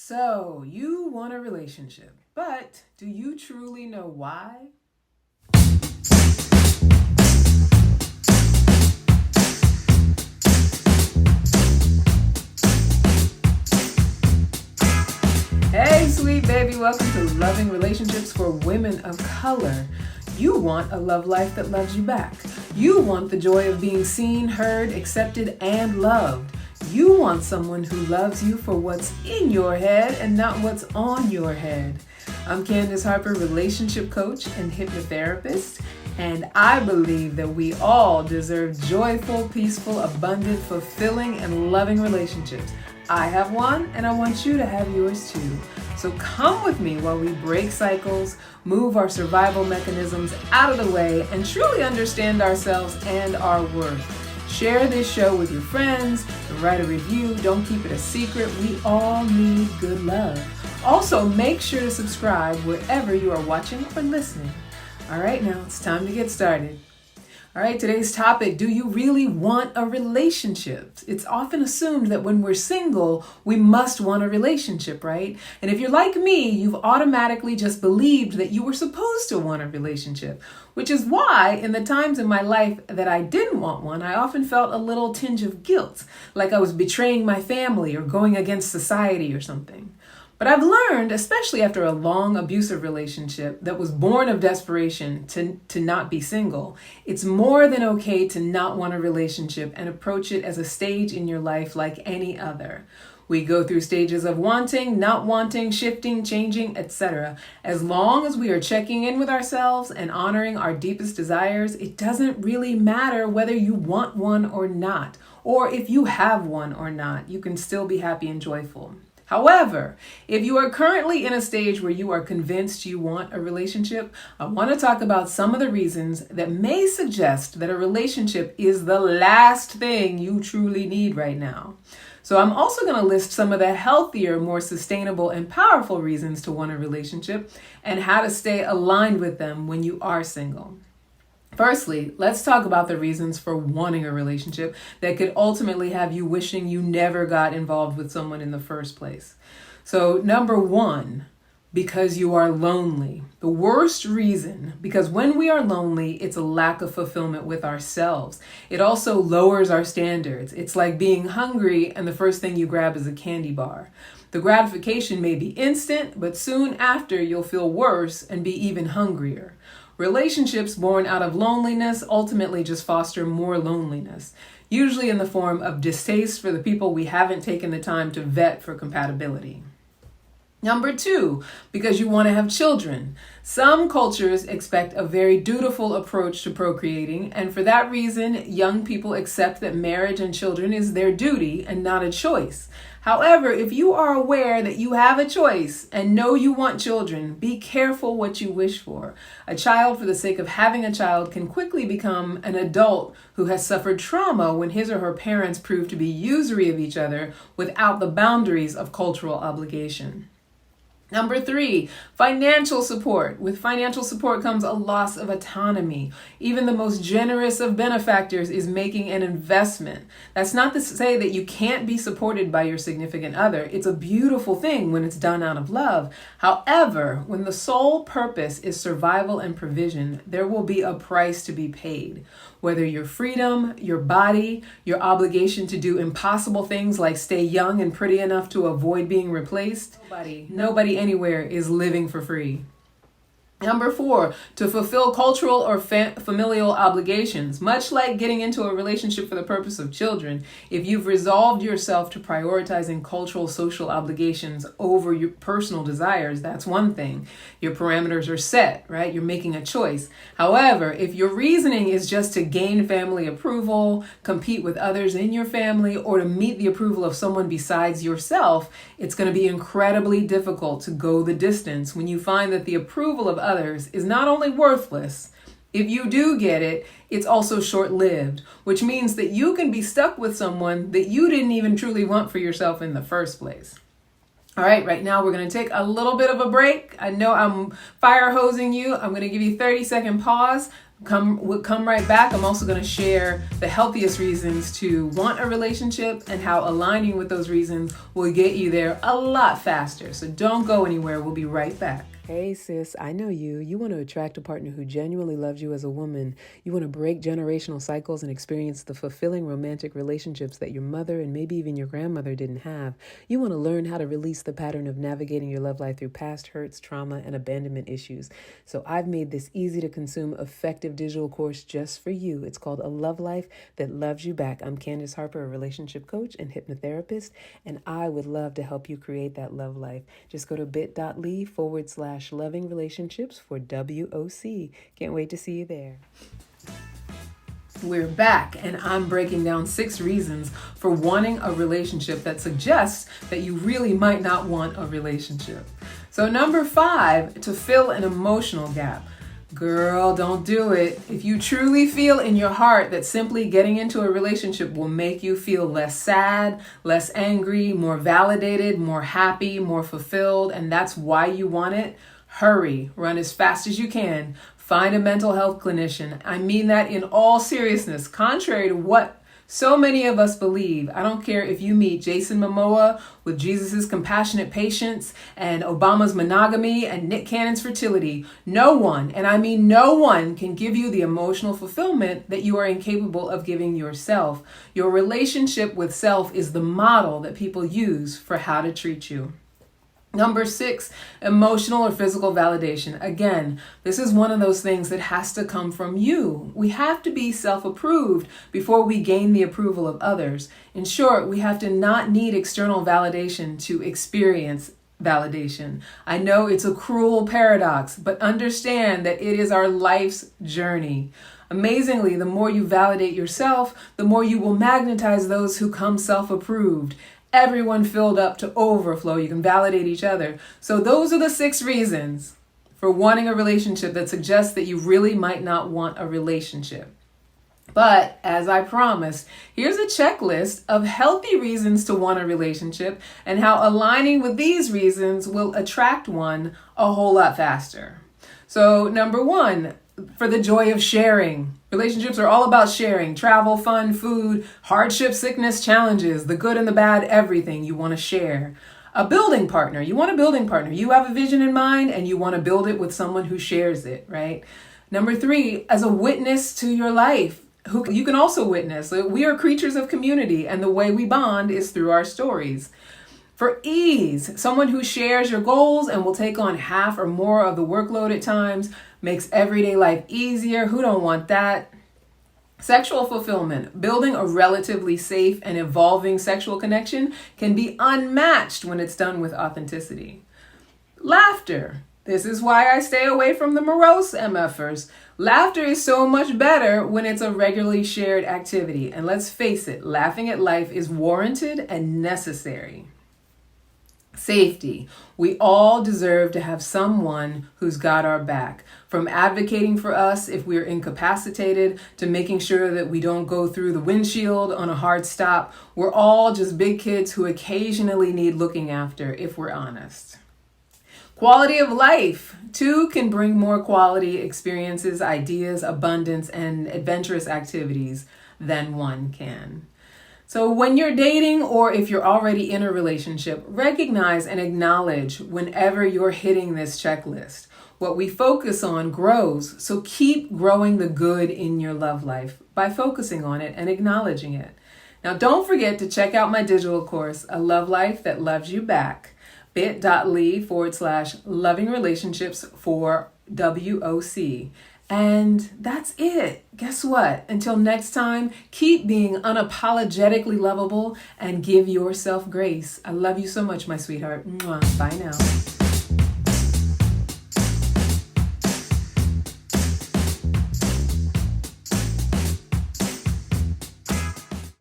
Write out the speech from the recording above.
So, you want a relationship, but do you truly know why? Hey, sweet baby, welcome to Loving Relationships for Women of Color. You want a love life that loves you back. You want the joy of being seen, heard, accepted, and loved. You want someone who loves you for what's in your head and not what's on your head. I'm Candace Harper, relationship coach and hypnotherapist, and I believe that we all deserve joyful, peaceful, abundant, fulfilling, and loving relationships. I have one, and I want you to have yours too. So come with me while we break cycles, move our survival mechanisms out of the way, and truly understand ourselves and our worth. Share this show with your friends and write a review. Don't keep it a secret. We all need good love. Also, make sure to subscribe wherever you are watching or listening. All right, now it's time to get started. All right, today's topic, do you really want a relationship? It's often assumed that when we're single, we must want a relationship, right? And if you're like me, you've automatically just believed that you were supposed to want a relationship, which is why in the times in my life that I didn't want one, I often felt a little tinge of guilt, like I was betraying my family or going against society or something. But I've learned, especially after a long abusive relationship that was born of desperation to not be single, it's more than okay to not want a relationship and approach it as a stage in your life like any other. We go through stages of wanting, not wanting, shifting, changing, etc. As long as we are checking in with ourselves and honoring our deepest desires, it doesn't really matter whether you want one or not, or if you have one or not. You can still be happy and joyful. However, if you are currently in a stage where you are convinced you want a relationship, I want to talk about some of the reasons that may suggest that a relationship is the last thing you truly need right now. So I'm also going to list some of the healthier, more sustainable, and powerful reasons to want a relationship and how to stay aligned with them when you are single. Firstly, let's talk about the reasons for wanting a relationship that could ultimately have you wishing you never got involved with someone in the first place. So, number one, because you are lonely. The worst reason, because when we are lonely, it's a lack of fulfillment with ourselves. It also lowers our standards. It's like being hungry and the first thing you grab is a candy bar. The gratification may be instant, but soon after you'll feel worse and be even hungrier. Relationships born out of loneliness ultimately just foster more loneliness, usually in the form of distaste for the people we haven't taken the time to vet for compatibility. Number two, because you want to have children. Some cultures expect a very dutiful approach to procreating, and for that reason, young people accept that marriage and children is their duty and not a choice. However, if you are aware that you have a choice and know you want children, be careful what you wish for. A child for the sake of having a child can quickly become an adult who has suffered trauma when his or her parents prove to be usury of each other without the boundaries of cultural obligation. Number three, financial support. With financial support comes a loss of autonomy. Even the most generous of benefactors is making an investment. That's not to say that you can't be supported by your significant other. It's a beautiful thing when it's done out of love. However, when the sole purpose is survival and provision, there will be a price to be paid. Whether your freedom, your body, your obligation to do impossible things like stay young and pretty enough to avoid being replaced, nobody anywhere is living for free. Number four, to fulfill cultural or familial obligations. Much like getting into a relationship for the purpose of children, if you've resolved yourself to prioritizing cultural social obligations over your personal desires, that's one thing. Your parameters are set, right? You're making a choice. However, if your reasoning is just to gain family approval, compete with others in your family, or to meet the approval of someone besides yourself, it's going to be incredibly difficult to go the distance when you find that the approval of others is not only worthless, if you do get it, it's also short-lived, which means that you can be stuck with someone that you didn't even truly want for yourself in the first place. All right now we're going to take a little bit of a break. I know I'm fire hosing you. I'm going to give you a 30-second pause. We'll come right back. I'm also going to share the healthiest reasons to want a relationship and how aligning with those reasons will get you there a lot faster. So don't go anywhere. We'll be right back. Hey sis, I know you. You want to attract a partner who genuinely loves you as a woman. You want to break generational cycles and experience the fulfilling romantic relationships that your mother and maybe even your grandmother didn't have. You want to learn how to release the pattern of navigating your love life through past hurts, trauma, and abandonment issues. So I've made this easy to consume, effective digital course just for you. It's called A Love Life That Loves You Back. I'm Candace Harper, a relationship coach and hypnotherapist, and I would love to help you create that love life. Just go to bit.ly/loving relationships for WOC. Can't wait to see you there. We're back, and I'm breaking down 6 reasons for wanting a relationship that suggests that you really might not want a relationship. So number 5, to fill an emotional gap. Girl, don't do it. If you truly feel in your heart that simply getting into a relationship will make you feel less sad, less angry, more validated, more happy, more fulfilled, and that's why you want it, hurry, run as fast as you can. Find a mental health clinician. I mean that in all seriousness, contrary to what so many of us believe. I don't care if you meet Jason Momoa with Jesus's compassionate patience and Obama's monogamy and Nick Cannon's fertility. No one, and I mean no one, can give you the emotional fulfillment that you are incapable of giving yourself. Your relationship with self is the model that people use for how to treat you. Number 6, emotional or physical validation. Again, this is one of those things that has to come from you. We have to be self-approved before we gain the approval of others. In short, we have to not need external validation to experience validation. I know it's a cruel paradox, but understand that it is our life's journey. Amazingly, the more you validate yourself, the more you will magnetize those who come self-approved. Everyone filled up to overflow. You can validate each other. So those are the 6 reasons for wanting a relationship that suggests that you really might not want a relationship. But as I promised, here's a checklist of healthy reasons to want a relationship and how aligning with these reasons will attract one a whole lot faster. So number 1, for the joy of sharing. Relationships are all about sharing. Travel, fun, food, hardship, sickness, challenges, the good and the bad, everything you want to share. A building partner. You want a building partner. You have a vision in mind and you want to build it with someone who shares it, right? Number 3, as a witness to your life. Who you can also witness. We are creatures of community, and the way we bond is through our stories. For ease, someone who shares your goals and will take on half or more of the workload at times, makes everyday life easier. Who don't want that? Sexual fulfillment. Building a relatively safe and evolving sexual connection can be unmatched when it's done with authenticity. Laughter. This is why I stay away from the morose MFers. Laughter is so much better when it's a regularly shared activity. And let's face it, laughing at life is warranted and necessary. Safety. We all deserve to have someone who's got our back. From advocating for us if we're incapacitated to making sure that we don't go through the windshield on a hard stop. We're all just big kids who occasionally need looking after, if we're honest. Quality of life. 2 can bring more quality experiences, ideas, abundance, and adventurous activities than 1 can. So when you're dating or if you're already in a relationship, recognize and acknowledge whenever you're hitting this checklist. What we focus on grows, so keep growing the good in your love life by focusing on it and acknowledging it. Now don't forget to check out my digital course, A Love Life That Loves You Back, bit.ly/loving relationships for WOC. And that's it. Guess what? Until next time, keep being unapologetically lovable and give yourself grace. I love you so much, my sweetheart. Mwah. Bye now.